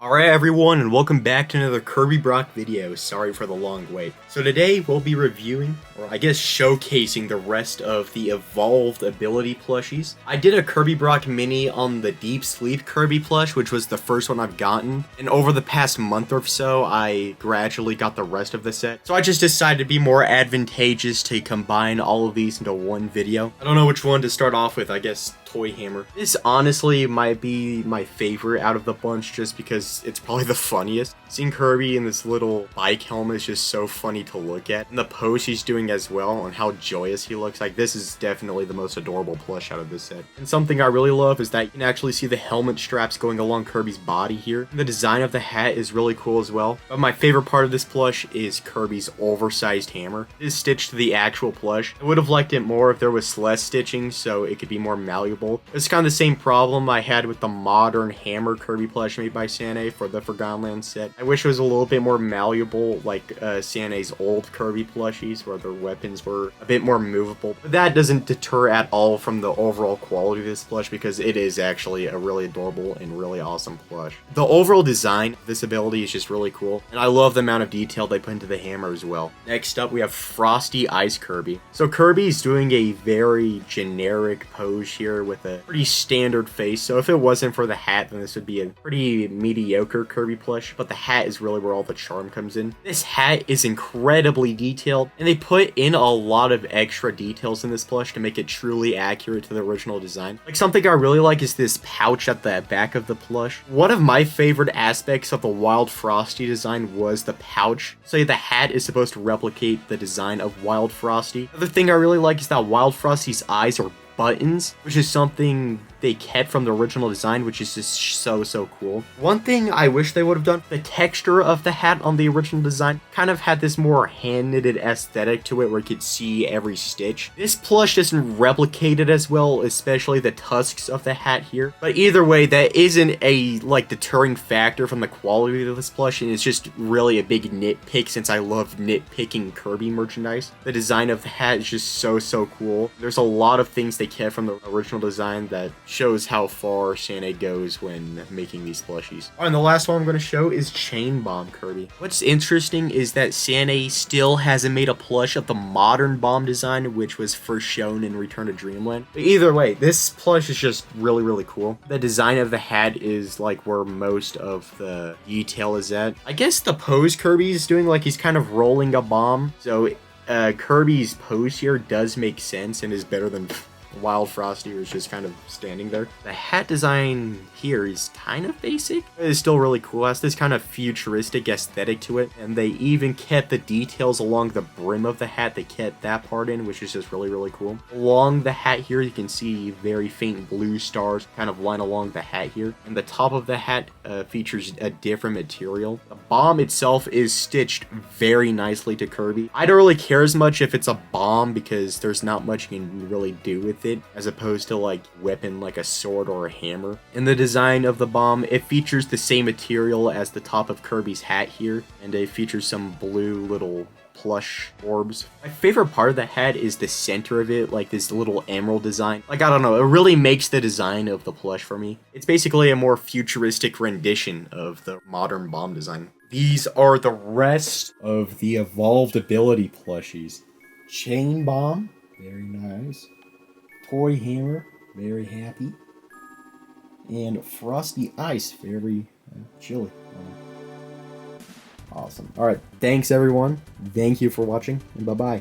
Alright everyone, and welcome back to another Kirby Brock video. Sorry for the long wait. So today we'll be reviewing, or I guess showcasing, the rest of the evolved ability plushies. I did a Kirby Brock mini on the Deep Sleep Kirby plush, which was the first one I've gotten, and over the past month or so I gradually got the rest of the set. So I just decided to be more advantageous to combine all of these into one video. I don't know which one to start off with. I guess Toy Hammer. This honestly might be my favorite out of the bunch just because it's probably the funniest. Seeing Kirby in this little bike helmet is just so funny to look at. And the pose he's doing as well, and how joyous he looks. Like, this is definitely the most adorable plush out of this set. And something I really love is that you can actually see the helmet straps going along Kirby's body here. And the design of the hat is really cool as well. But my favorite part of this plush is Kirby's oversized hammer. It is stitched to the actual plush. I would have liked it more if there was less stitching so it could be more malleable. It's kind of the same problem I had with the modern hammer Kirby plush made by Sane for the Forgotten Land set. I wish it was a little bit more malleable like Sane's old Kirby plushies where their weapons were a bit more movable. But that doesn't deter at all from the overall quality of this plush because it is actually a really adorable and really awesome plush. The overall design of this ability is just really cool, and I love the amount of detail they put into the hammer as well. Next up we have Frosty Ice Kirby. So Kirby's doing a very generic pose here with a pretty standard face, so if it wasn't for the hat then this would be a pretty mediocre Kirby plush, but the hat is really where all the charm comes in. This hat is incredibly detailed, and they put in a lot of extra details in this plush to make it truly accurate to the original design. Like, something I really like is this pouch at the back of the plush. One of my favorite aspects of the Wild Frosty design was the pouch. So the hat is supposed to replicate the design of Wild Frosty. Another thing I really like is that Wild Frosty's eyes are buttons, which is something they kept from the original design, which is just so cool. One thing I wish they would have done, the texture of the hat on the original design kind of had this more hand-knitted aesthetic to it where you could see every stitch. This plush doesn't replicate it as well, especially the tusks of the hat here. But either way, that isn't a deterring factor from the quality of this plush, and it's just really a big nitpick since I love nitpicking Kirby merchandise. The design of the hat is just so cool. There's a lot of things they kept from the original design that shows how far Sane goes when making these plushies. And the last one I'm going to show is Chain Bomb Kirby. What's interesting is that Sane still hasn't made a plush of the modern bomb design, which was first shown in Return to Dreamland. But either way, this plush is just really cool. The design of the hat is like where most of the detail is at. I guess the pose Kirby is doing, like he's kind of rolling a bomb. So Kirby's pose here does make sense and is better than Wild Frosty was just kind of standing there. The hat design here is kind of basic. It is still really cool. It has this kind of futuristic aesthetic to it, and they even kept the details along the brim of the hat. They kept that part in, which is just really cool. Along the hat here, you can see very faint blue stars kind of line along the hat here, and the top of the hat features a different material. The bomb itself is stitched very nicely to Kirby. I don't really care as much if it's a bomb because there's not much you can really do with it, as opposed to like weapon like a sword or a hammer. In the design of the bomb, it features the same material as the top of Kirby's hat here, and it features some blue little plush orbs. My favorite part of the hat is the center of it, like this little emerald design. Like, I don't know, it really makes the design of the plush for me. It's basically a more futuristic rendition of the modern bomb design. These are the rest of the evolved ability plushies. Chain Bomb, very nice. Toy Hammer, very happy. And Frosty Ice, very chilly. Awesome. Alright, thanks everyone. Thank you for watching, and bye-bye.